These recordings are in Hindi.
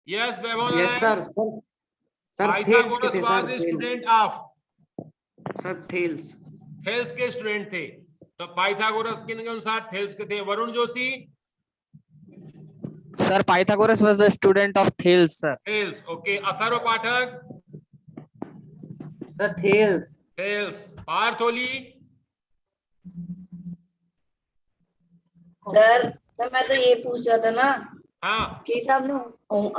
Yes Vaibhav yes Narayan. Sir sir Thales के पाइथागोरस थे was sir, the student of, sir Thales. Thales के स्टूडेंट थे, तो पाइथागोरस के अनुसार थेल्स के थे। Varun Joshi. Sir Pythagoras was the student of Thales sir. Thales okay. Atharva Pathak. Sir Thales. Thales. Parth Oli. Sir मैं तो ये पूछ रहा था ना हाँ कि साहब ने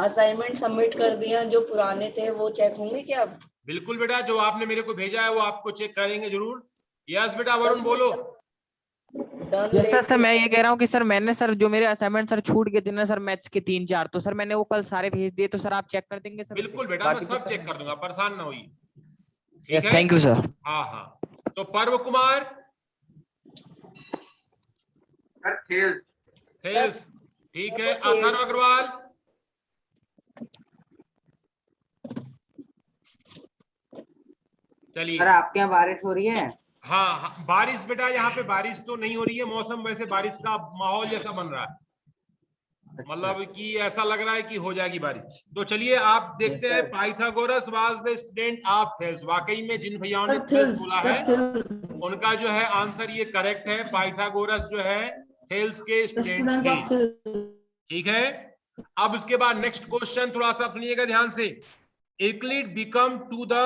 असाइनमेंट सबमिट कर दिया, जो पुराने थे वो चेक होंगे क्या अब? बिल्कुल बेटा, जो आपने मेरे को भेजा है वो आपको चेक करेंगे जरूर। यस बेटा वरुण बोलो। सर मैं ये कह रहा हूँ कि सर मैंने सर जो मेरे असाइनमेंट सर छूट गए थे ना सर मैथ्स के 3-4, तो सर मैंने वो कल सारे भेज दिए, तो सर आप चेक कर देंगे सर? बिल्कुल बेटा, मैं सब चेक कर दूंगा, परेशान ना होइए। ठीक है, थैंक यू सर। हाँ हाँ। तो पर्व कुमार। थेल्स ठीक है। अथर्व अग्रवाल। चलिए सर आपके यहाँ बारिश हो रही है? हाँ, हाँ बारिश बेटा, यहाँ पे बारिश तो नहीं हो रही है, मौसम वैसे बारिश का माहौल जैसा बन रहा है, मतलब कि ऐसा लग रहा है कि हो जाएगी बारिश। तो चलिए आप देखते हैं, Pythagoras was the student of Thales. वाकई में जिन भैयाओं ने थेल्स बोला है उनका जो है आंसर ये करेक्ट है। पाइथागोरस जो है थेल्स के स्टूडेंट थे। ठीक है, अब उसके बाद नेक्स्ट क्वेश्चन थोड़ा सा सुनिएगा ध्यान से। Euclid become to the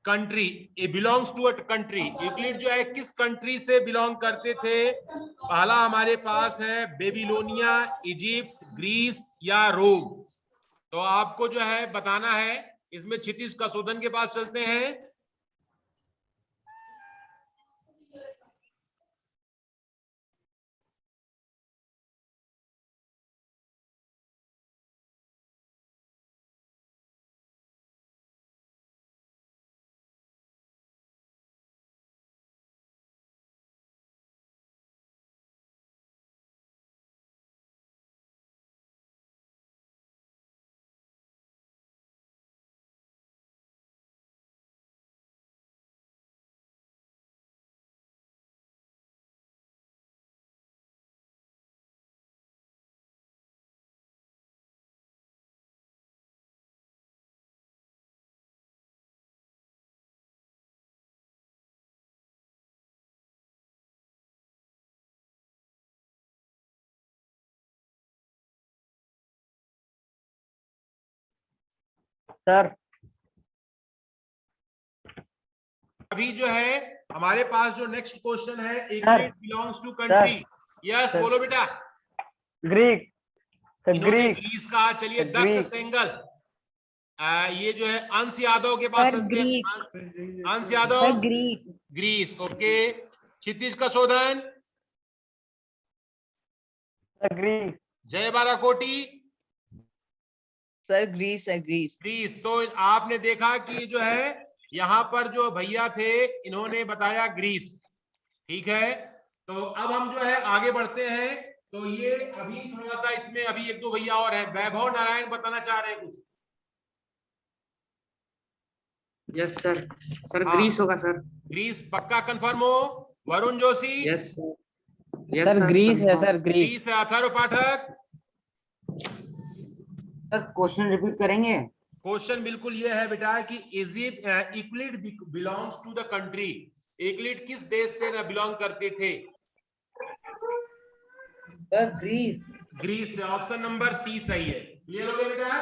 country, a belongs to a country. Euclid जो है किस कंट्री से बिलोंग करते थे? पहला हमारे पास है बेबीलोनिया, इजिप्ट, ग्रीस या रोम। तो आपको जो है बताना है। इसमें क्षितिज कसोदन के पास चलते हैं। सर अभी जो है हमारे पास जो नेक्स्ट क्वेश्चन है, Euclid belongs to country. Yes बोलो बेटा। ग्रीक। इन्होंने ग्रीस कहा। चलिए दक्ष सेंगल, ये जो है अंश यादव के पास चलते हैं। अंश यादव ग्रीस ओके। क्षितिज कसोदन ग्रीक। जय बाराकोटी सर ग्रीस है, ग्रीस। ग्रीस। तो आपने देखा कि जो है यहाँ पर जो भैया थे इन्होंने बताया ग्रीस। ठीक है, तो अब हम जो है आगे बढ़ते हैं। तो ये अभी थोड़ा सा इसमें अभी एक दो भैया और हैं। वैभव नारायण बताना चाह रहे हैं कुछ? Yes sir. सर हाँ। ग्रीस होगा सर। ग्रीस पक्का कंफर्म हो? Varun Joshi. Yes sir. Sir Greece है सर, ग्रीस। ग्रीस है। Atharv Pathak. Sir question repeat करेंगे? क्वेश्चन बिल्कुल ये है बेटा कि Egypt, Euclid belongs to the country. Euclid किस देश से बिलोंग करते थे? Sir Greece. ग्रीस से। ऑप्शन नंबर सी सही है। क्लियर हो गया बेटा?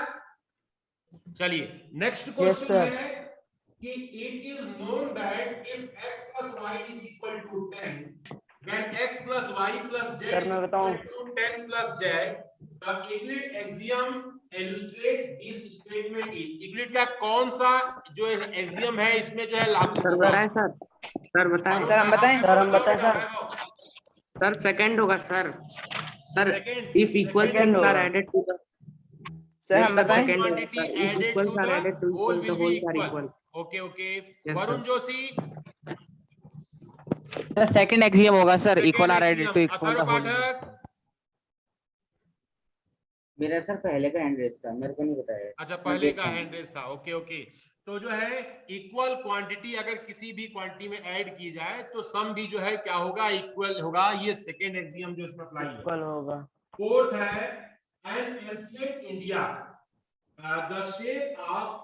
चलिए नेक्स्ट क्वेश्चन है कि it is known that if x plus y is equal to 10 then x plus y plus z sir मैं बताऊं? is equal to 10 plus z, the Euclid axiom illustrate this statement is। Euclid का कौन सा जो एक्सियम है इसमें जो है लागू सर होगा? बताएं सर। सर बताएं। सर हम बताएं। सर हम बताएं सर। सर सेकंड होगा sir. Sir if equals are added to the, sir हम बताएं। Quantity added to the whole will be equal. Equal. Okay okay. Yes, Varun sir. Joshi. Sir second axiom होगा sir, equal are added Axiom। To equal Atharva the whole. Pathak. मेरा सर पहले का हैंड रेस था, मेरे को नहीं बताया। अच्छा पहले का हैंड रेस था। Okay okay. तो जो है इक्वल क्वांटिटी अगर किसी भी क्वांटिटी में ऐड की जाए तो सम भी जो है क्या होगा? इक्वल होगा। ये सेकेंड एक्सियम जो इसमें अप्लाई है। इक्वल होगा। फोर्थ है N ancient India the shape of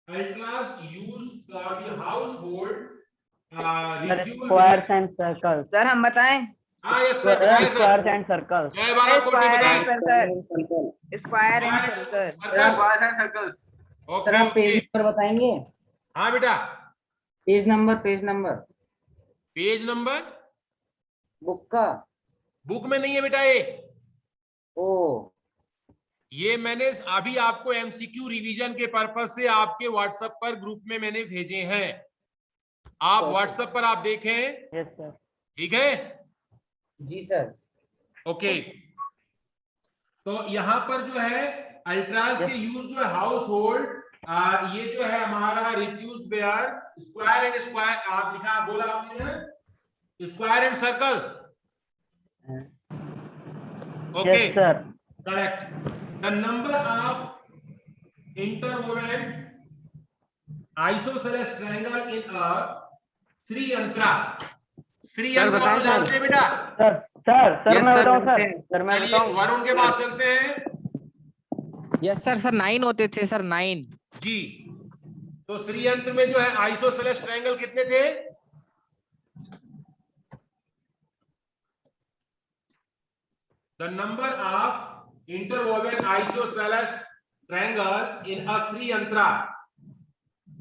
ultras used for the household ritual Squares and circles. Sir हम बताएं? हाँ यस सर बताइए सर Squares and circles. जय बाला कोटी Square बताइए and circle. Square and circle. Circle sir okay आप पेज ओके नंबर बताएंगे? हाँ बेटा page number page number book का। बुक में नहीं है बेटा ओ ये मैंने अभी आपको एमसीक्यू रिवीजन के पर्पस से आपके व्हाट्सएप पर ग्रुप में मैंने भेजे हैं, आप व्हाट्सएप पर आप देखें। Yes sir. ठीक है जी सर। ओके तो यहाँ पर जो है अल्ट्राज के यूज जो है हाउस होल्ड ये जो है हमारा rituals where square and square आप लिखा बोला आपने square and circle okay Yes sir. Correct the number of interwoven isosceles triangle in a त्रियंत्रा बताएं सर। जानते हैं बेटा Sir Yes, मैं sir, बताऊं जानते सर? हैं। Sir मैं चलिए बताऊं? वरुण के पास चलते हैं यस सर 9 होते थे सर 9। जी तो श्रीयंत्र में जो है आइसोसेलेस ट्रायंगल कितने थे? The number of interwoven isosceles triangle in a Shriyantra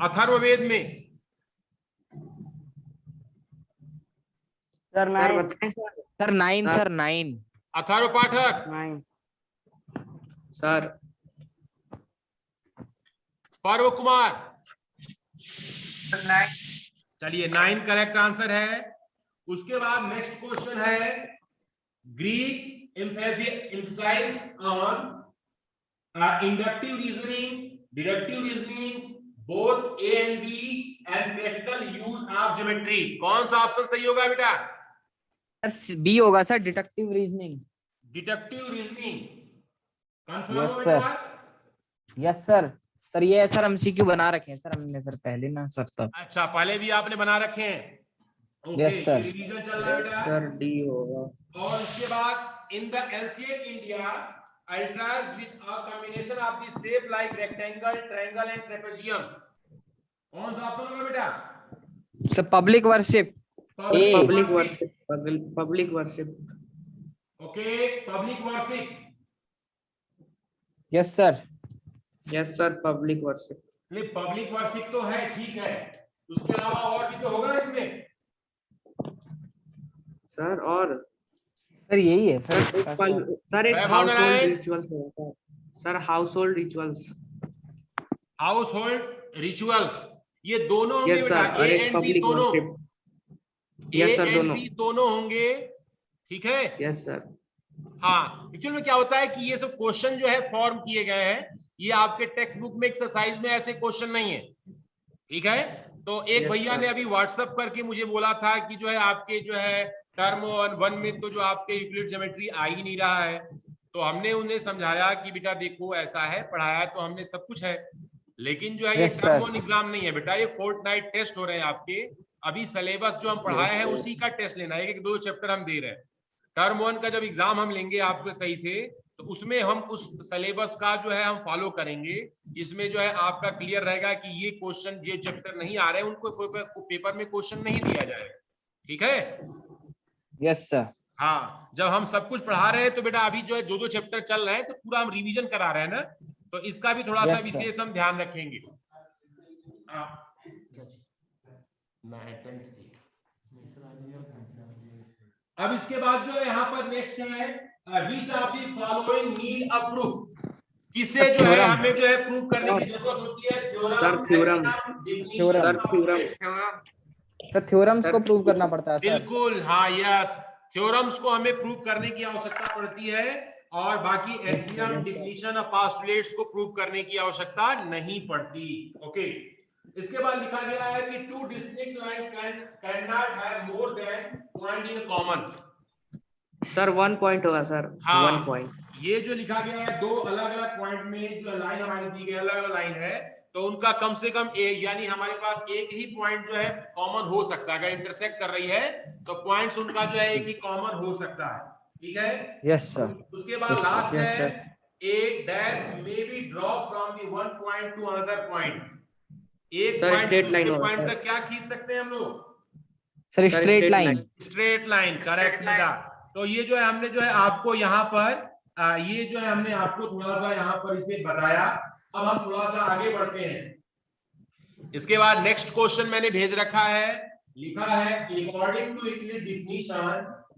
Atharvaveda में Sir सर 9. बताएं sir. Sir 9 sir 9। Atharva Pathak 9. Sir Parv Kumar चलिए 9 करेक्ट आंसर है। उसके बाद नेक्स्ट क्वेश्चन है Greek emphasize on inductive reasoning, deductive reasoning, both A and B, and practical use of geometry. कौन सा ऑप्शन सही होगा बेटा? बी होगा sir deductive reasoning. Deductive reasoning confirm Yes, हो sir. बेटा? Yes sir. सर ये सर एमसीक्यू बना रखे हैं सर हमने सर पहले ना सर तब। अच्छा पहले भी आपने बना रखे हैं ओके Yes, sir. रिवीजन चल रहा है बेटा। सर डी होगा। और इसके बाद in the ancient India ultras with a combination of the shape like rectangle, triangle and trapezium कौन सा ऑप्शन होगा बेटा? Sir public worship. Public worship. Okay public worship yes sir. Yes sir public worship. नहीं पब्लिक वर्शिप तो है ठीक है उसके अलावा और भी तो होगा इसमें सर और सर यही है सर। सर एक वैभव हाउस होल्ड नारायण। रिचुअल्स होता है sir, house hold rituals. House hold rituals ये दोनों होंगे यस सर बेटा और ए एक एंड बी पब्लिक दोनों worship. A yes sir and दोनों। बी दोनों होंगे ठीक है। Yes sir. हाँ एक्चुअल में क्या होता है कि ये सब क्वेश्चन जो है फॉर्म किए गए हैं ये आपके टेक्स्ट बुक में एक्सरसाइज में ऐसे क्वेश्चन नहीं है ठीक है। तो एक Yes, भैया sir. ने अभी व्हाट्सएप करके मुझे बोला था कि जो है आपके जो है टर्म 1 में तो जो आपके यूक्लिड ज्योमेट्री आ ही नहीं रहा है तो हमने उन्हें समझाया कि बेटा देखो ऐसा है पढ़ाया तो हमने सब कुछ है लेकिन जो है ये Yes, टर्म sir. 1 एग्जाम नहीं है बेटा ये फोर्टनाइट टेस्ट हो रहे हैं आपके। अभी सिलेबस जो हम पढ़ाए हैं उसी का टेस्ट लेना है एक 2 चैप्टर हम दे रहे हैं। टर्म 1 का जब एग्जाम हम लेंगे आपको सही से तो उसमें हम उस सिलेबस का जो है हम फॉलो करेंगे जिसमें जो है आपका क्लियर रहेगा कि ये क्वेश्चन ये चैप्टर नहीं आ रहे हैं उनको पेपर में क्वेश्चन नहीं दिया जाएगा ठीक है। Yes sir. हाँ जब हम सब कुछ पढ़ा रहे हैं तो बेटा अभी जो है 2 चैप्टर चल रहे हैं तो पूरा हम रिवीजन करा रहे हैं ना तो इसका भी थोड़ा सा Yes, sir. विशेष हम ध्यान रखेंगे। अब इसके बाद जो है यहाँ पर नेक्स्ट है which of the following need a proof किसे जो है हमें जो है प्रूव करने की जरूरत होती है? Sir theorem. Theorem. Sir theorems को प्रूव करना पड़ता है सर। बिल्कुल हाँ यस थ्योरम्स को हमें प्रूव करने की आवश्यकता पड़ती है और बाकी एक्सियम डिफिनीशन ऑफ पोस्टुलेट्स को प्रूव करने की आवश्यकता नहीं पड़ती ओके। इसके बाद लिखा गया है कि 2 distinct line can not have more than point in common। Sir 1 point होगा सर। हाँ 1 पॉइंट। ये जो लिखा गया है 2 अलग अलग पॉइंट में जो लाइन हमारी दी गई अलग अलग लाइन है तो उनका कम से कम यानी हमारे पास एक ही पॉइंट जो है कॉमन हो सकता है। अगर इंटरसेक्ट कर रही है तो पॉइंट्स उनका जो है एक ही कॉमन हो सकता है ठीक है। Yes sir. उसके बाद लास्ट है A dash may be dropped from the one point to another point. एक Sir, पॉइंट straight line दूसरे होगा, पॉइंट sir. तक क्या खींच सकते हैं हम लोग? Sir Sir, straight straight line. line. Straight line, correct बेटा। तो ये जो है हमने जो है आपको यहाँ पर ये जो है हमने आपको थोड़ा सा यहाँ पर इसे बताया। अब हम थोड़ा सा आगे बढ़ते हैं। इसके बाद नेक्स्ट क्वेश्चन मैंने भेज रखा है, लिखा है according to Euclid definition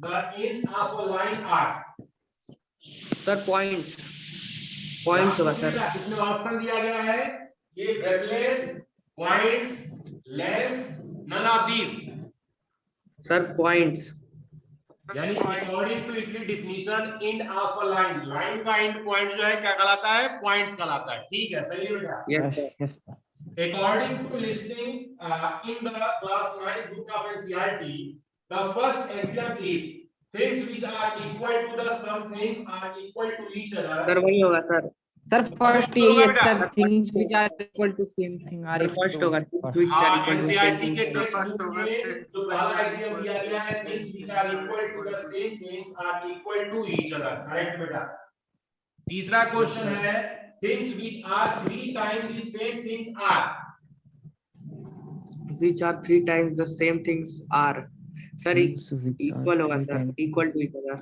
the ends of a line are. Sir, points होगा sir. इसमें ऑप्शन दिया गया है, ये breathless, points, lengths, none of these. Sir, points. यानी according to Euclid definition end of a line, line का एंड पॉइंट जो है क्या कहलाता है? पॉइंट्स कहलाता है। ठीक है, सही है बेटा। Yes, sir. According to listing in the class 9 book of NCERT, the first axiom is things which are equal to the sum things are equal to each other. Sir, वही होगा sir. सर फर्स्ट यही है sir, things which are equal to same thing are Sir, first होगा things which are equal to same NCERT thing. के टेक्स्ट बुक में जो पहला एग्जाम दिया गया है, things which are equal to the same things are equal to each other, correct बेटा। तीसरा क्वेश्चन है things which are 3 times the same things are। Which are 3 times the same things are. Sir, equal होगा sir. Equal to each other.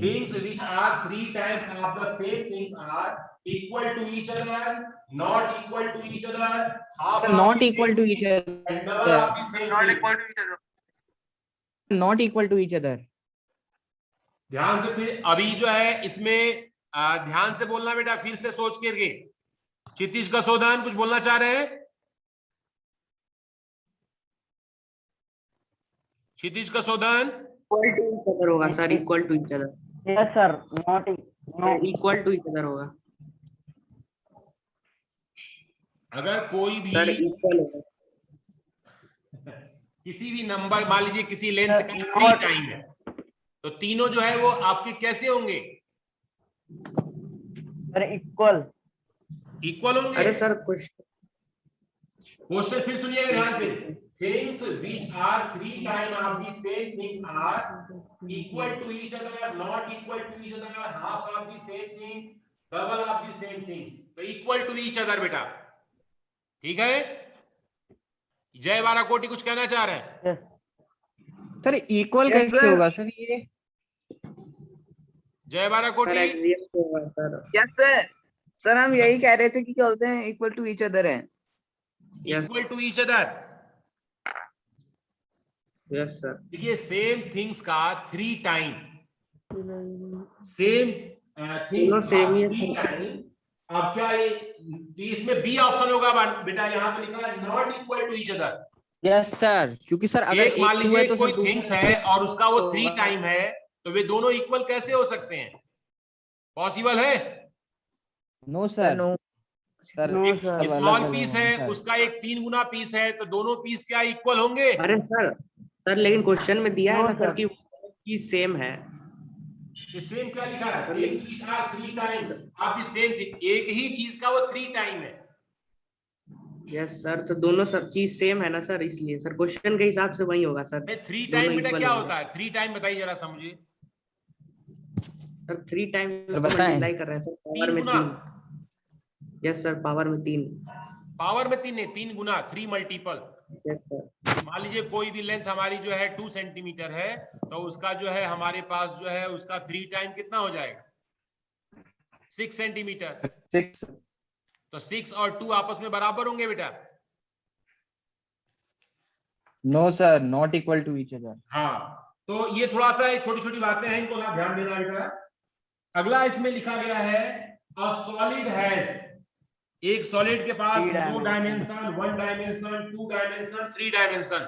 Things which are 3 times of the same things are equal to each other, not equal to each other, half Sir, of not the equal same to thing, each other. and double of the same thing. Not equal to each other. ध्यान से फिर अभी जो है इसमें ध्यान से बोलना बेटा, फिर से सोच करके। क्षितिज कसोदन कुछ बोलना चाह रहे हैं? क्षितिज कसोदन। Equal to each other होगा sir. Equal to each other. Yes, sir. Not no. Equal to each other होगा. अगर कोई भी Sir, equal होगा. किसी भी नंबर, मान लीजिए किसी लेंथ का 3 टाइम है, तो तीनों जो है वो आपके कैसे होंगे? Sir, equal. इक्वल होंगे। अरे सर क्वेश्चन फिर सुनिएगा ध्यान से। Things which are 3 times of the same things are equal to each other, not equal to each other, half of the same thing, double of the same thing. तो equal to each other बेटा, ठीक है। जय बाराकोटी कुछ कहना चाह रहे हैं? Yes. सर इक्वल Yes, कैसे sir. होगा सर ये? जय बाराकोटी। होगा सर. Yes sir. सर हम यही कह रहे थे कि क्या बोलते हैं, इक्वल टू ईच अदर है। Equal to each other. Yes sir. देखिए सेम थिंग्स का 3 टाइम, सेम दोनों सेम ही है। 3 टाइम। अब क्या ये इसमें बी ऑप्शन होगा बेटा, यहाँ पे लिखा है not equal to each other. Yes sir, क्योंकि सर अगर एक मान एक लीजिए तो कोई सर थिंग्स दूसरा है 6 और उसका वो 3 होगा। टाइम है, तो वे दोनों इक्वल कैसे हो सकते हैं? पॉसिबल है? No sir. No sir No, एक sir. स्मॉल पीस है, उसका एक 3 गुना पीस है, तो दोनों पीस क्या इक्वल होंगे? अरे सर लेकिन क्वेश्चन में दिया है No, ना सर sir. कि सेम है. ये सेम क्या लिखा है? Things which are 3 times of the same thing, एक ही चीज का वो 3 टाइम है। यस सर, तो दोनों सब चीज सेम है ना सर, इसलिए सर क्वेश्चन के हिसाब से वही होगा सर. 3 दोनों टाइम बेटा equal क्या होंगे. होता है? 3 टाइम बताइए जरा सा मुझे। सर 3 टाइम बताएं। मल्टीप्लाई कर रहे हैं सर, पावर में 3. यस सर, पावर में 3. पावर में 3 नहीं, 3 गुना, 3 मल्टीपल। Yes sir. मान लीजिए कोई भी लेंथ हमारी जो है 2 सेंटीमीटर है, तो उसका जो है हमारे पास जो है उसका 3 टाइम कितना हो जाएगा? 6 सेंटीमीटर। 6। तो 6 और 2 आपस में बराबर होंगे बेटा? No sir, not equal to each other. हाँ, तो ये थोड़ा सा छोटी छोटी बातें हैं, इनको ना ध्यान देना बेटा। अगला इसमें लिखा गया है अ सॉलिड हैज, एक सॉलिड के पास 2 dimension, 1 dimension, 2 dimension, 3 dimension.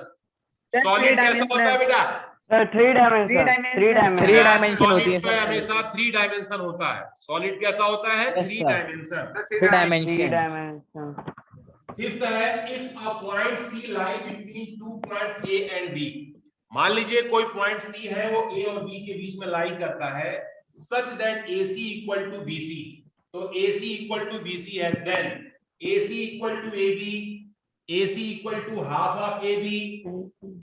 Solid कैसा होता है बेटा? Sir, 3 dimension. 3 dimension. 3 डायमेंशन होती है सॉलिड सर। हमेशा 3 डायमेंशन होता है। सॉलिड कैसा होता है? Yes, 3 sir. Dimension. 3 dimension. 3 dimension. Fifth है if a point C lie between 2 points A and B. मान लीजिए कोई पॉइंट सी है वो ए और बी के बीच में लाई करता है, such that AC equal to BC। तो AC इक्वल टू BC है, then AC equal to AB, AC equal to half of AB,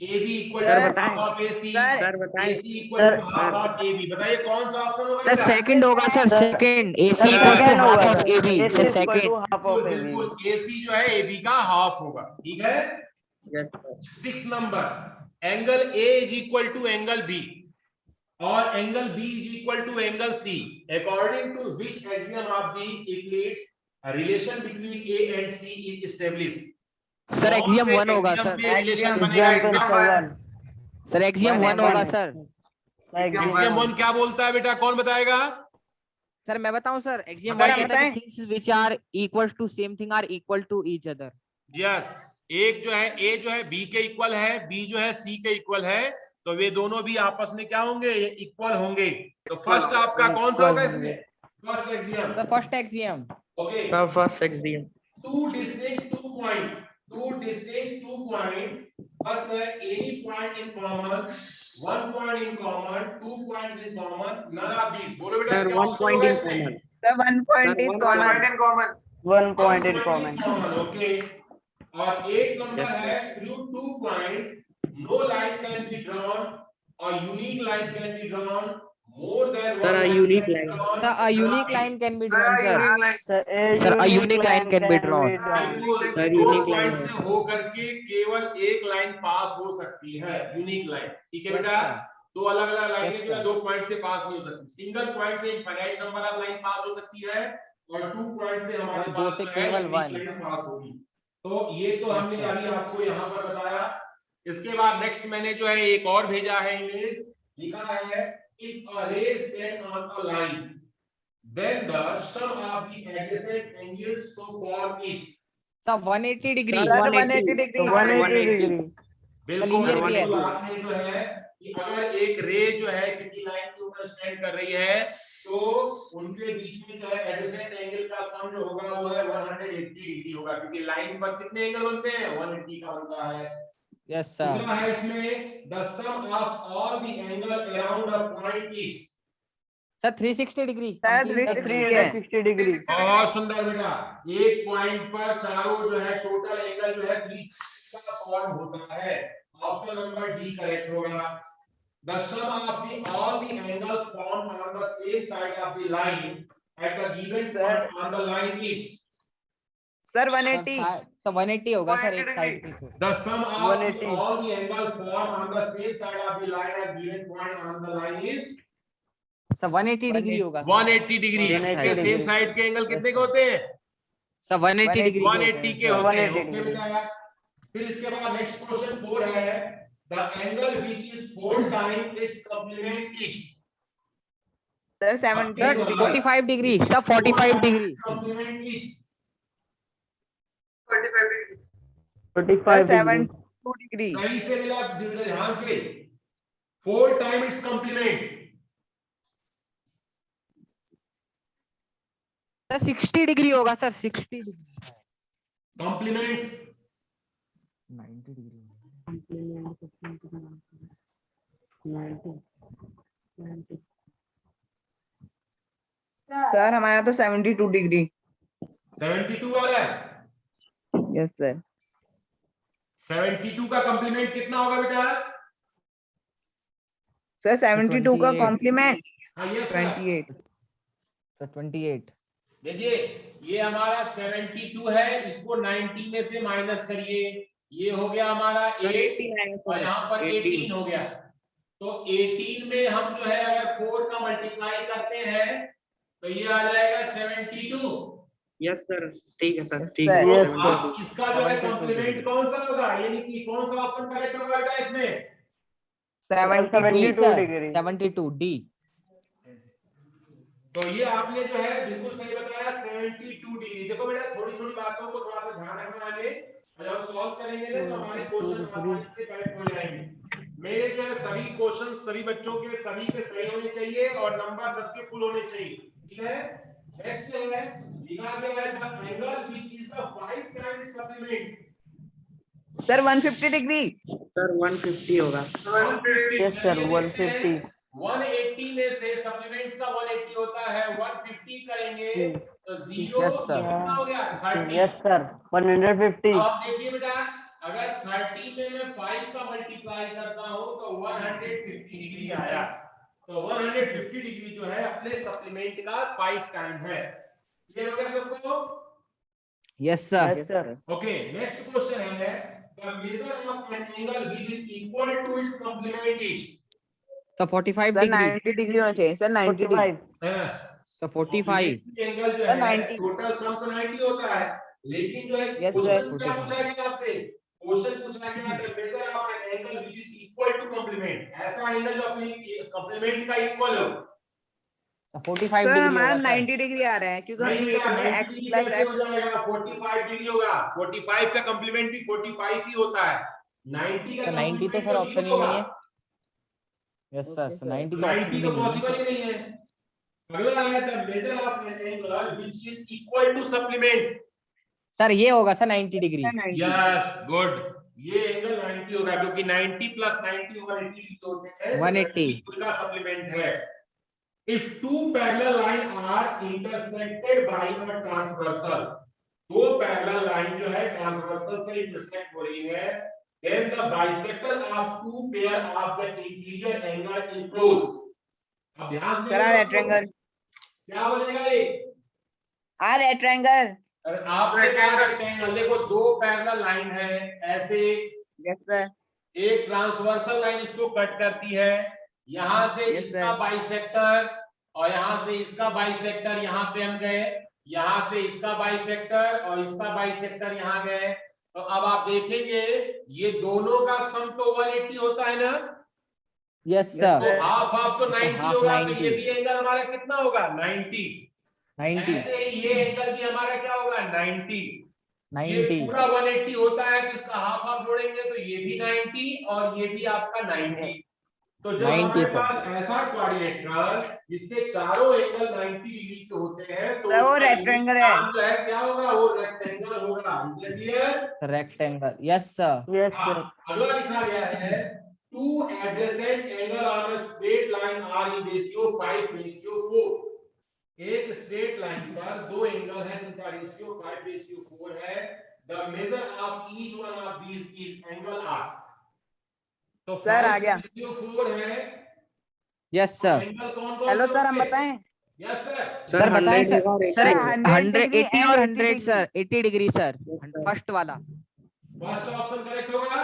AB equal sir to बताएं। हाफ ऑफ AC, सर बताएं। AC equal to half of AB। बताइए कौन सा ऑप्शन होगा सर बेटा? सेकंड होगा sir, second AC sir, equal to second half होगा of sir. AB, AC sir is equal to second. half of AB. बिल्कुल AC जो है AB का हाफ होगा, ठीक है। Yes, sir. 6 number, angle A is equal to angle B और angle B is equal to angle C, according to which axiom of the Euclid's relation between A and C is established. Sir axiom 1 होगा एक्सियम सर। से रिलेशन Axiom बनेगा Example इसका। 7. सर एक्सियम One है, 1 होगा one है। सर। एक्सियम 1 क्या बोलता है बेटा, कौन बताएगा? सर मैं बताऊं सर, एक्सियम बताइए। 1 कहता है कि things which are equal to same thing are equal to each other. Yes, एक जो है A जो है B के इक्वल है, B जो है C के इक्वल है, तो वे दोनों भी आपस में क्या होंगे, इक्वल होंगे। तो फर्स्ट आपका कौन सा होगा इसमें? First axiom. Sir first axiom. Okay, Sir, first axiom. two distinct two point first है any point in common, one point in common, 2 points in common, none of these। बोलो बेटा Sir, क्या 1 option point होगा in इसमें? common. Sir, 1 point Sir, is one common. 1 point in common. Okay, और एक नंबर Yes, sir. है through 2 points no line can be drawn or unique line can be drawn more than Sir, one a line unique can be line. drawn, Sir, a none of unique these। line can be drawn, sir. Sir, Sir, a unique line can be drawn. बिल्कुल, Sir, दो unique पॉइंट line से है। हो करके केवल एक लाइन पास हो सकती है, यूनिक लाइन, ठीक है Yes, बेटा। sir. दो अलग अलग लाइनें Yes, जो है sir. दो पॉइंट से पास नहीं हो सकती। सिंगल पॉइंट से इनफाइनाइट नंबर ऑफ लाइन पास हो सकती है और 2 पॉइंट से हमारे और दो पास से जो है केवल यूनिक one। लाइन पास होगी। तो ये तो Yes, हमने sir. अभी आपको यहाँ पर बताया। इसके बाद नेक्स्ट मैंने जो है एक और भेजा है इमेज, लिखा है इफ अ रे stand on a line then the sum of the adjacent angles so form is। Sir 180 degree। Sir, 180 180 degree। 180 degree. बिल्कुल Linear भी है। बिल्कुल, आपने जो है कि अगर एक रे जो है किसी लाइन के ऊपर स्टैंड कर रही है तो उनके बीच में जो है एडजेसेंट एंगल का सम जो होगा वो है 180 डिग्री होगा, क्योंकि लाइन पर कितने एंगल बनते हैं, 180 का बनता है। Yes, sir। दूसरा है इसमें the sum of all the angle around a point is. Sir 360 degree. Sir, Complete 360 है। 360 degree. बहुत सुंदर बेटा, एक पॉइंट पर चारों जो है टोटल एंगल जो है 360 का फॉर्म होता है। ऑप्शन नंबर डी करेक्ट होगा। The sum of all the angles formed on the same side of the line at the given point on the line is। Sir, Sir 180। 180 होगा सर एक साइड पे। The sum of 180. all the angles formed on the same side of the line at given point on the line is sir 180 degree होगा। 180 डिग्री। 180 same degree. साइड के एंगल कितने Yes, के होते हैं? सर 180 डिग्री 180 के होते हैं। 180 ओके degree. बेटा यार। फिर इसके बाद नेक्स्ट क्वेश्चन 4 है the angle which is 4 times its complement is। Sir, 70 sir degree। 45 degree. Sir 45 degree. complement is Sir, 45 degree. 72 degree। सही से मिला, ध्यान से। 4 time it's complement. Sir 60 degree होगा sir 60 degree. Complement 90 degree. Sir, हमारा तो 72 degree। 72 आ रहा है। Yes, sir। 72 का कॉम्प्लीमेंट कितना होगा बेटा? Sir, 72 का 28। complement हाँ यस सर। 28। सर 28। देखिए ये हमारा 72 है, इसको 90 में से माइनस करिए, ये हो गया हमारा 8 और यहाँ पर 18 हो गया। तो 18 में हम जो है अगर 4 का मल्टीप्लाई करते हैं तो ये आ जाएगा 72। Yes, sir. ठीक है सर, ठीक Sir, है। yes, तो आप इसका जो है कॉम्प्लीमेंट कौन सा होगा, यानी कि कौन सा ऑप्शन करेक्ट होगा बेटा इसमें? 72। 72 degree. 72 डी। तो ये आपने जो है बिल्कुल सही बताया, 72 डिग्री। देखो बेटा थोड़ी छोटी बातों को थोड़ा सा ध्यान रखना है हमें, जब हम सॉल्व करेंगे ना तो हमारे क्वेश्चन आसानी से करेक्ट हो जाएंगे। मेरे जो है सभी क्वेश्चन सभी बच्चों के सभी पे सही होने चाहिए और नंबर सबके फुल होने चाहिए, ठीक है। नेक्स्ट है लिखा गया है the angle which is the 5 times supplement. Sir, 150 degree। Sir 150 होगा। Yes, sir. 150. 180 में से सप्लीमेंट का 180 होता है, 150 करेंगे तो 0 Yes, sir. कितना हो गया 30। यस सर 150 अब आप देखिए बेटा, अगर 30 में मैं 5 का मल्टीप्लाई करता हूं तो 150 डिग्री आया। तो 150 डिग्री जो है अपने सप्लीमेंट का 5 टाइम है। क्लियर हो गया सबको? Yes sir. Yes sir okay, next question है the measure of an angle which is equal to its complement is. तो 45 सर डिग्री। 90 डिग्री होना चाहिए सर, 90 डिग्री। 45 तो 45 एंगल जो सर, है 90 टोटल सम तो 90 होता है, लेकिन जो है Yes, क्वेश्चन sir. क्या पूछा गया आपसे? क्वेश्चन पूछा गया the measure of an angle which is equal to complement, ऐसा एंगल जो अपनी कॉम्प्लीमेंट का इक्वल हो। तो 45 सर डिग्री हमारा होगा सर। 90 डिग्री आ रहा है क्योंकि नहीं हमने ये बेटा, कर लिया 90 x डिग्री प्लस कैसे x। हो जाएगा? 45 डिग्री होगा। 45 का कॉम्प्लीमेंट भी 45 ही होता है। 90 का सर 90 तो कॉम्प्लीमेंट सर तो ऑप्शन 0 ही होगा। नहीं है। Yes sir, Okay, sir. 90 तो ऑप्शन 90 भी तो नहीं है पॉसिबल ही सर। नहीं है। अगला है the measure of an angle which is equal to supplement. Sir ये होगा sir 90 degree. Sir 90। Yes, good. ये एंगल 90 होगा क्योंकि 90 प्लस 90 180 डिग्री होते हैं। 180 का सप्लीमेंट है। If two parallel lines are intersected by a transversal, दो पैरेलल लाइन जो है ट्रांसवर्सल से इंटरसेक्ट हो रही है, then the bisector of two pair of the interior angle enclosed। अब ध्यान से सर रेट ट्रायंगल। क्या बनेगा ये? Rate triangle. अरे आपके पास रेक्टेंगल देखो, दो पैरेलल लाइन है ऐसे, यस सर। एक ट्रांसवर्सल लाइन इसको कट करती है, यहां से Yes, इसका sir. बाइसेक्टर और यहां से इसका बाइसेक्टर यहां पे हम गए, यहां से इसका बाइसेक्टर और इसका बाइसेक्टर यहां गए। तो अब आप देखेंगे ये दोनों का सम तो 180 होता है ना। Yes Yes, sir. sir. Half half तो तो 90 half होगा, तो 90 ये भी एंगल हमारा कितना होगा 90। 90 ऐसे ही ये एंगल भी हमारा क्या होगा 90। ये 90 पूरा 180 होता है तो इसका हाफ हाफ जोड़ेंगे तो ये भी 90 और ये भी आपका 90। तो जब 90 हमारे सर। पास ऐसा क्वाड्रिलेटरल जिसके चारों एंगल 90 डिग्री के होते हैं तो सर, वो उसका रेक्टेंगल यूनिट है। नाम जो है क्या होगा? वो रेक्टेंगल होगा। Is that clear? Rectangle. Yes sir. Yes हाँ, सर अगला लिखा गया है two adjacent angle on a straight line are in ratio 5:4। एक स्ट्रेट लाइन पर दो एंगल है जिनका रेशियो 5:4 है। The measure of each one of these is angle are. तो सर आ गया। 5:4 है। Yes sir. एंगल कौन कौन हेलो से सर हम होंगे? बताएं। Yes sir. सर बताएं 100 सर। होगा और सर 80 100 100 डिग्री 80 and और 80 100 sir 80 degree sir. sir. First वाला। फर्स्ट ऑप्शन करेक्ट होगा।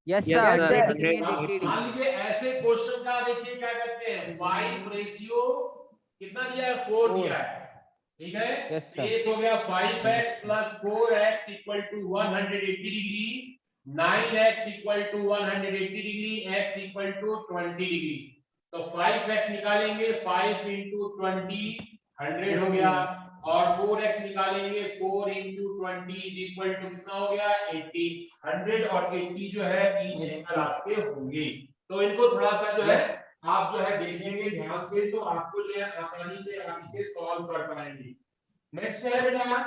Yes Yes, sir sir. 100 sir. Degree and 80 मान डिग्री। लीजिए ऐसे क्वेश्चन का देखिए क्या करते हैं, 5 रेशियो कितना दिया है 4 दिया है, ठीक है। Yes, sir. एक हो गया 5x plus 4x equal to 180 degree, 9x equal to 180 degree, x equal to 20 degree. तो 5x निकालेंगे 5 इंटू 20 100 हो गया, और 4x निकालेंगे 4 इंटू 20 इज इक्वल टू कितना हो गया 80। 100 और 80 जो है ईच एंगल आपके होंगे। तो इनको थोड़ा सा जो है आप जो है देखेंगे ध्यान से तो आपको जो है आसानी से आप इसे सॉल्व कर पाएंगे। नेक्स्ट है बेटा,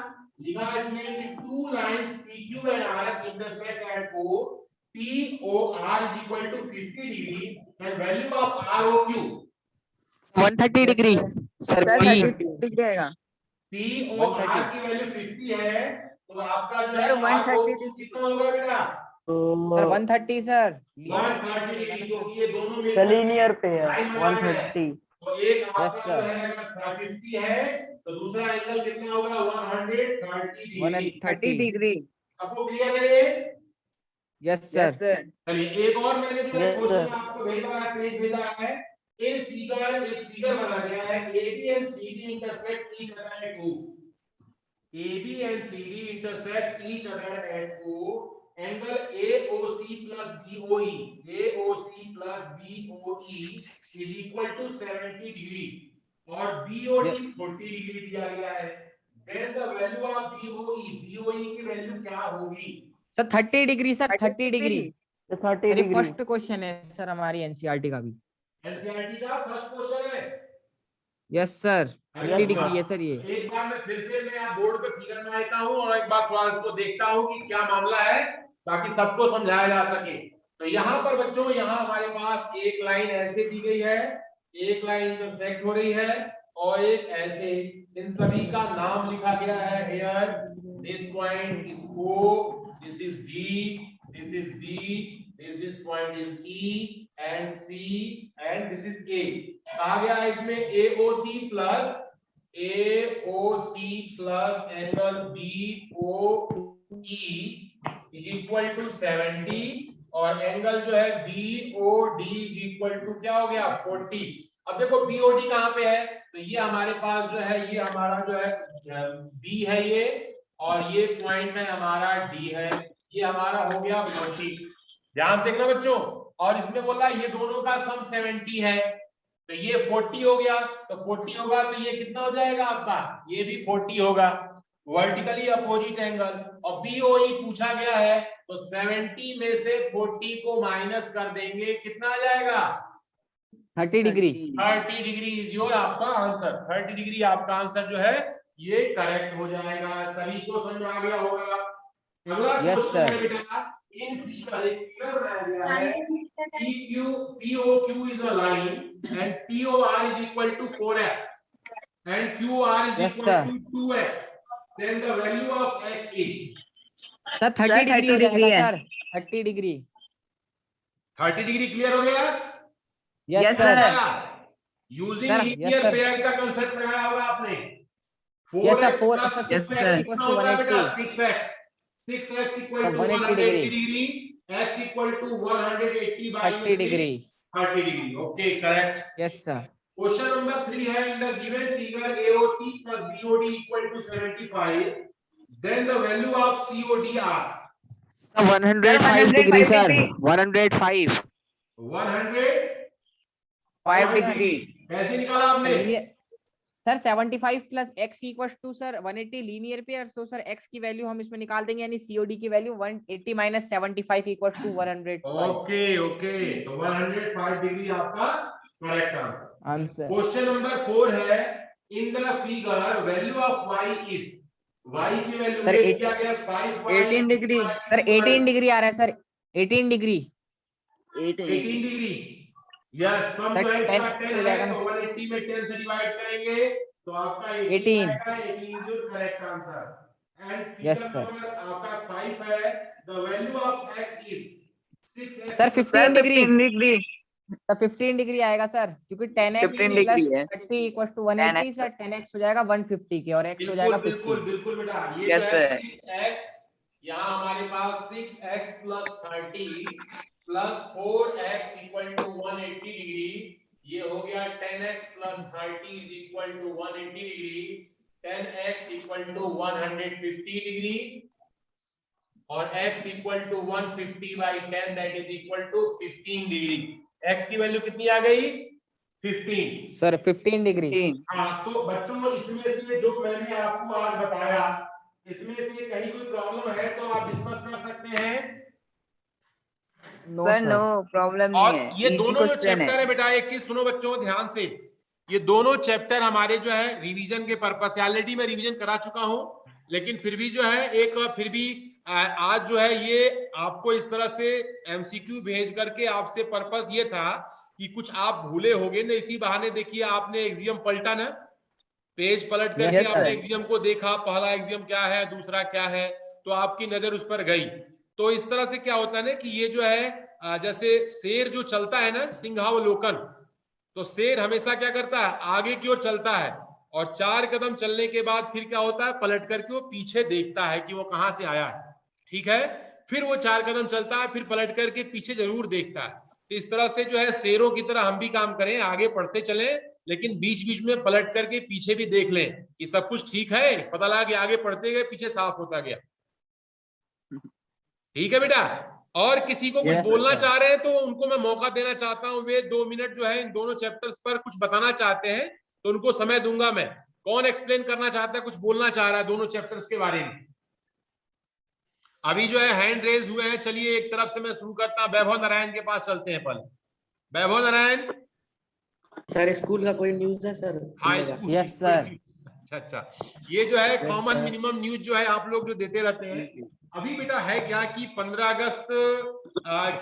लिखा है इसमें कि two lines PQ and RS intersect at O, POR is equal to 50 degree and value of ROQ 130 degree sir. Sir P 30 degree आएगा। POR की वैल्यू 50 है तो आपका जो है सर 130 ROQ डिग्री। कितना होगा बेटा? Sir 130 sir. 130 डिग्री, क्योंकि ये दोनों मिलकर लीनियर पे है लाइन बना रहे हैं। 130 तो एक Yes, आपका जो sir. है अगर 50 है तो दूसरा एंगल कितना होगा 130 डिग्री। 30 डिग्री। आपको क्लियर है ये? Yes yes sir. सर। चलिए एक और मैंने जो है Yes, क्वेश्चन sir. आपको भेजा है, पेज भेजा है। इन फिगर एक फिगर बना गया है, AB and CD intersect each other at O। AB and CD intersect each other at O। Angle AOC plus BOE, AOC plus BOE is equal to 70 degree और BOD Yes. 40 डिग्री दिया गया है। Then the value of BOE की वैल्यू क्या होगी? Sir 30 degree sir 30 degree. 30 ये डिग्री फर्स्ट क्वेश्चन है सर हमारी एनसीईआरटी का भी। एनसीईआरटी का फर्स्ट क्वेश्चन है। यस सर 30 डिग्री है सर ये। एक बार मैं फिर से मैं बोर्ड पे फिगर में आता हूँ और एक बार थोड़ा इसको देखता हूँ कि क्या मामला है ताकि सबको समझाया जा सके। तो यहाँ पर बच्चों यहाँ हमारे पास एक लाइन ऐसे दी गई है, एक लाइन इंटरसेक्ट हो रही है और एक ऐसे, इन सभी का नाम लिखा गया है here. This point is O, this is D, this is B, this is point is E and C and this is A। कहा गया है इसमें AOC plus angle BOE is equal to 70 और एंगल जो है BOD इज इक्वल टू क्या हो गया 40। अब देखो BOD कहाँ पे है, तो ये हमारे पास जो है, ये हमारा जो है B है ये, और ये पॉइंट में हमारा D है, ये हमारा हो गया 40। ध्यान से देखना बच्चों, और इसमें बोला ये दोनों का सम 70 है, तो ये 40 हो गया, तो 40 होगा तो ये कितना हो जाएगा आपका, ये भी 40 होगा, वर्टिकली अपोजिट एंगल। और BOE पूछा गया है, तो 70 में से 40 को माइनस कर देंगे, कितना आ जाएगा 30 डिग्री। 30 डिग्री इज योर आपका आंसर। 30 डिग्री आपका आंसर जो है ये करेक्ट हो जाएगा। सभी को समझ में आ गया होगा। अगला क्वेश्चन है बेटा, इन फिगर एक फिगर बनाया गया है, POQ is a line and POR is equal to 4x and QR is equal to 2x, then the value of x is sir 30 degree हो जाएगा सर, 30 डिग्री। 30 डिग्री क्लियर हो गया? Yes sir. Using linear pair का कांसेप्ट लगाया होगा आपने। 4x 6x equal to 180 degree, x equal to 180 by 30 degree. 30 degree. Okay correct. Yes sir. Question number 3 है, in the given figure AOC plus BOD equal to 75, then the value of COD are 105 degree sir, 105 degree. कैसे निकाला आपने? Sir 75 plus x equal to sir 180 linear pair, तो सर x की वैल्यू हम इसमें निकाल देंगे, यानी COD की value 180 minus 75 equal to 105। Okay okay, तो 105 डिग्री आपका correct answer. Answer. Question number 4 है, in the figure value of y is, y की वैल्यू सर किया गया 18 डिग्री। सर 18 डिग्री आ रहा है सर, 18 डिग्री। 18 डिग्री। यस, सम जो है इसका 10 है, तो 180 में 10 से डिवाइड करेंगे तो आपका 18 आएगा। 18 is your correct answer. And figure number आपका 5 है, the value of x is 6x। Sir 15 degree. 15 degree. Sir 15 degree आएगा सर, क्योंकि 10x 15 डिग्री है। 30 इक्वल टू 180 सर, 10x हो जाएगा 150 के और x हो जाएगा 50। बिल्कुल बिल्कुल बेटा, ये जो है 6x, यहाँ हमारे पास 6x plus 30 plus 4x equal to 180 degree, ये हो गया 10x plus 30 is equal to 180 degree, 10x equal to 150 degree और x equal to 150 by 10 that is equal to 15 degree. x की वैल्यू कितनी आ गई? 15 सर 15 डिग्री। हाँ, तो बच्चों इसमें से जो मैंने आपको आज बताया, इसमें से कहीं कोई प्रॉब्लम है तो आप डिस्कस कर सकते हैं। सर नो प्रॉब्लम नहीं और है। ये Easy दोनों जो question चैप्टर है बेटा, एक चीज सुनो बच्चों ध्यान से, ये दोनों चैप्टर हमारे जो है रिवीजन के पर्पस से, ऑलरेडी मैं रिवीजन करा चुका हूं, लेकिन फिर भी जो है एक फिर भी आज जो है ये आपको इस तरह से एमसीक्यू भेज करके आपसे पर्पस ये था कि कुछ आप भूले होगे ना, इसी बहाने देखिए आपने एग्जाम पलटा ना, पेज पलट करके आपने एग्जाम को देखा, पहला एग्जाम क्या है, दूसरा क्या है, तो आपकी नजर उस पर गई। तो इस तरह से क्या होता है ना कि ये जो है जैसे शेर जो चलता है ना सिंहावलोकन, तो शेर हमेशा क्या करता है, आगे की ओर चलता है और 4 कदम चलने के बाद फिर क्या होता है, पलट करके वो पीछे देखता है कि वो कहां से आया है, ठीक है, फिर वो 4 कदम चलता है, फिर पलट करके पीछे जरूर देखता है। तो इस तरह से जो है शेरों की तरह हम भी काम करें, आगे बढ़ते चलें, लेकिन बीच बीच में पलट करके पीछे भी देख लें कि सब कुछ ठीक है, पता लगा कि आगे बढ़ते गए पीछे साफ होता गया। ठीक है बेटा, और किसी को कुछ बोलना चाह रहे हैं तो उनको मैं मौका देना चाहता हूं, वे 2 मिनट जो है इन दोनों चैप्टर्स पर कुछ बताना चाहते हैं तो उनको समय दूंगा मैं। कौन एक्सप्लेन करना चाहता है, कुछ बोलना चाह रहा है दोनों चैप्टर्स के बारे में? अभी जो है हैंड रेज हुए हैं, चलिए एक तरफ से मैं शुरू करता हूं, वैभव नारायण के पास चलते हैं पहले। वैभव नारायण सर स्कूल का कोई न्यूज है सर? हाँ स्कूल। Yes sir. अच्छा, ये जो है कॉमन मिनिमम न्यूज जो है आप लोग जो देते रहते हैं, अभी बेटा है क्या कि 15 अगस्त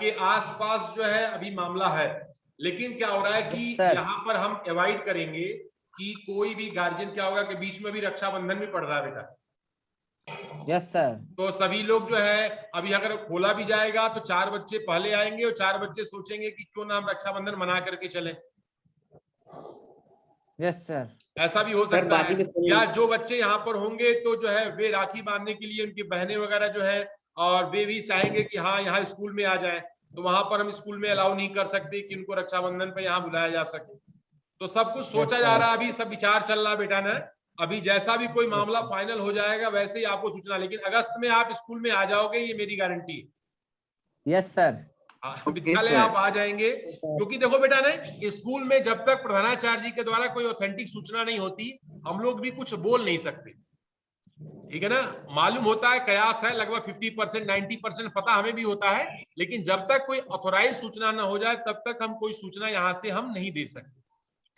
के आसपास जो है अभी मामला है, लेकिन क्या हो रहा है कि Yes, sir. यहाँ पर हम अवॉइड करेंगे कि कोई भी गार्जियन क्या होगा कि बीच में भी रक्षाबंधन भी पड़ रहा है बेटा, यस सर। तो सभी लोग जो है अभी अगर खोला भी जाएगा तो 4 बच्चे पहले आएंगे और 4 बच्चे सोचेंगे कि क्यों ना हम रक्षाबंधन मना करके चले। Yes sir. ऐसा भी हो सकता है, या जो बच्चे यहाँ पर होंगे तो जो है वे राखी बांधने के लिए उनकी बहनें वगैरह जो है और वे भी चाहेंगे कि हाँ यहाँ स्कूल में आ जाए, तो वहां पर हम स्कूल में अलाउ नहीं कर सकते कि उनको रक्षाबंधन पे यहाँ बुलाया जा सके। तो सब कुछ सोचा जा रहा है, अभी सब विचार चल रहा है बेटा ना। अभी जैसा भी कोई मामला फाइनल हो जाएगा वैसे ही आपको सूचना, लेकिन अगस्त में आप स्कूल में आ जाओगे, ये मेरी गारंटी है। Yes sir. विद्यालय आप आ जाएंगे, क्योंकि देखो बेटा ना, स्कूल में जब तक प्रधानाचार्य जी के द्वारा कोई ऑथेंटिक सूचना नहीं होती हम लोग भी कुछ बोल नहीं सकते, ठीक है ना। मालूम होता है, कयास है, लगभग 50% 90% पता हमें भी होता है, लेकिन जब तक कोई ऑथोराइज सूचना ना हो जाए तब तक हम कोई सूचना यहां से हम नहीं दे सकते,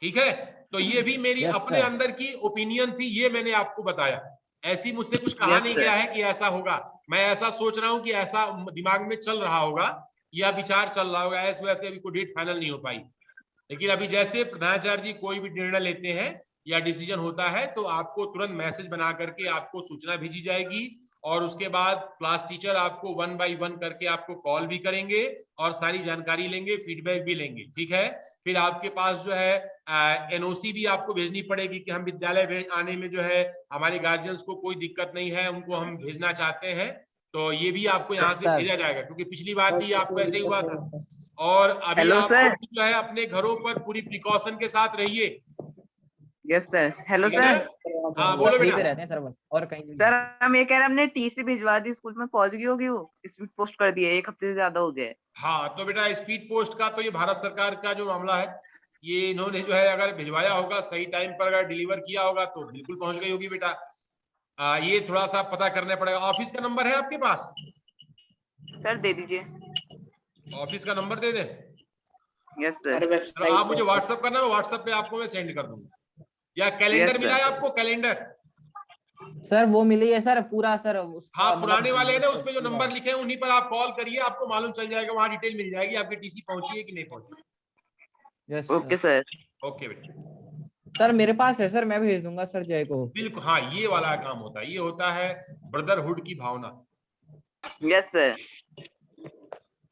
ठीक है। तो ये भी मेरी अपने अंदर की ओपिनियन थी, ये मैंने आपको बताया, ऐसी मुझसे कुछ कहा नहीं गया है कि ऐसा होगा। मैं ऐसा सोच रहा हूं कि ऐसा दिमाग में चल रहा होगा या विचार चल रहा होगा, ऐसे वैसे अभी कोई डेट फाइनल नहीं हो पाई। लेकिन अभी जैसे प्रधानाचार्य जी कोई भी निर्णय लेते हैं या डिसीजन होता है तो आपको तुरंत मैसेज बना करके आपको सूचना भेजी जाएगी, और उसके बाद क्लास टीचर आपको 1 बाय 1 करके आपको कॉल भी करेंगे और सारी जानकारी लेंगे, फीडबैक भी लेंगे, ठीक है। फिर आपके पास जो है एनओसी भी आपको भेजनी पड़ेगी कि हम विद्यालय आने में जो है हमारे गार्जियंस को कोई दिक्कत नहीं है, उनको हम भेजना चाहते हैं, तो ये भी आपको यहाँ से भेजा जाएगा, क्योंकि पिछली बार भी आपको ऐसे ही हुआ था। और अभी आप जो है अपने घरों पर पूरी प्रिकॉशन के साथ रहिए। Yes sir. Hello sir. हाँ बोलो बेटा। रहते हैं सर बस, और कहीं सर हम ये कह रहे हैं, हमने टीसी भिजवा दी, स्कूल में पहुंच गई होगी, वो स्पीड पोस्ट कर दिया, 1 हफ्ते से ज्यादा हो गया। हाँ तो बेटा स्पीड पोस्ट का तो ये भारत सरकार का जो मामला है, ये इन्होंने जो है अगर भिजवाया होगा सही टाइम पर, अगर डिलीवर किया होगा तो बिल्कुल पहुंच गई होगी बेटा। ये थोड़ा सा पता करना पड़ेगा। ऑफिस का नंबर है आपके पास? सर दे दीजिए। ऑफिस का नंबर दे दे। Yes sir. आप मुझे व्हाट्सएप करना, मैं व्हाट्सएप पे आपको मैं सेंड कर दूंगा। या कैलेंडर मिला है आपको? कैलेंडर सर वो मिली है सर, पूरा सर। हाँ पुराने वाले हैं ना, उसमें जो नंबर लिखे हैं उन्हीं पर आप कॉल करिए, आपको मालूम चल जाएगा, वहां डिटेल मिल जाएगी आपकी टीसी पहुंची है कि नहीं पहुंची। Yes okay sir. ओके बेटा। सर मेरे पास है सर, मैं भेज दूंगा सर जय को। बिल्कुल हाँ, ये वाला काम होता है, ये होता है ब्रदरहुड की भावना। Yes sir.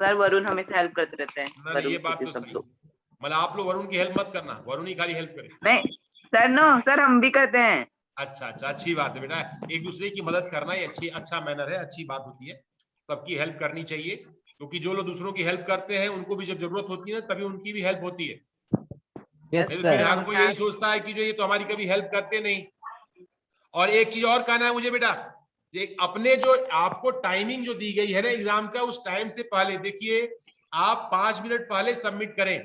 सर वरुण हमेशा हेल्प करते रहते हैं। नहीं ये बात तो सही, मतलब आप लोग वरुण की हेल्प मत करना, वरुण ही खाली हेल्प करे। नहीं सर, नो सर हम भी करते हैं। अच्छा अच्छा, अच्छी बात है बेटा, एक दूसरे की मदद करना ये अच्छा मैनर है, अच्छी बात होती है, सबकी हेल्प करनी चाहिए, क्योंकि जो लोग दूसरों की हेल्प करते हैं उनको भी जब जरूरत होती है ना तभी उनकी भी हेल्प होती है। यस फिर सर। हर कोई यही सोचता है कि जो ये तो हमारी कभी हेल्प करते नहीं। और एक चीज और कहना है मुझे बेटा, अपने जो आपको टाइमिंग जो दी गई है ना एग्जाम का, उस टाइम से पहले देखिए आप 5 मिनट पहले सबमिट करें।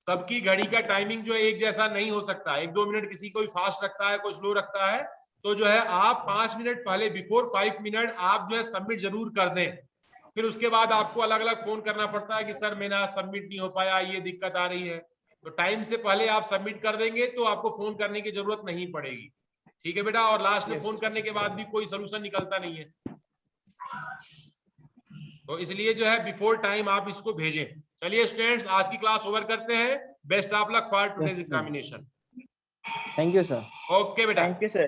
सबकी घड़ी का टाइमिंग जो है एक जैसा नहीं हो सकता, 1-2 मिनट किसी कोई फास्ट रखता है, कोई स्लो रखता है, तो जो है आप 5 मिनट पहले, बिफोर 5 मिनट आप जो है सबमिट जरूर कर दें। फिर उसके बाद आपको अलग अलग फोन करना पड़ता है कि सर मेरा सबमिट नहीं हो पाया, ये दिक्कत आ रही है। तो टाइम से पहले आप सबमिट कर देंगे तो आपको फोन करने की जरूरत नहीं पड़ेगी, ठीक है बेटा। और लास्ट में फोन करने के बाद भी कोई सोल्यूशन निकलता नहीं है, तो इसलिए जो है बिफोर टाइम आप इसको भेजें। चलिए स्टूडेंट्स, आज की क्लास ओवर करते हैं। Best of luck for today's examination. Thank you sir. Okay बेटा। Thank you sir.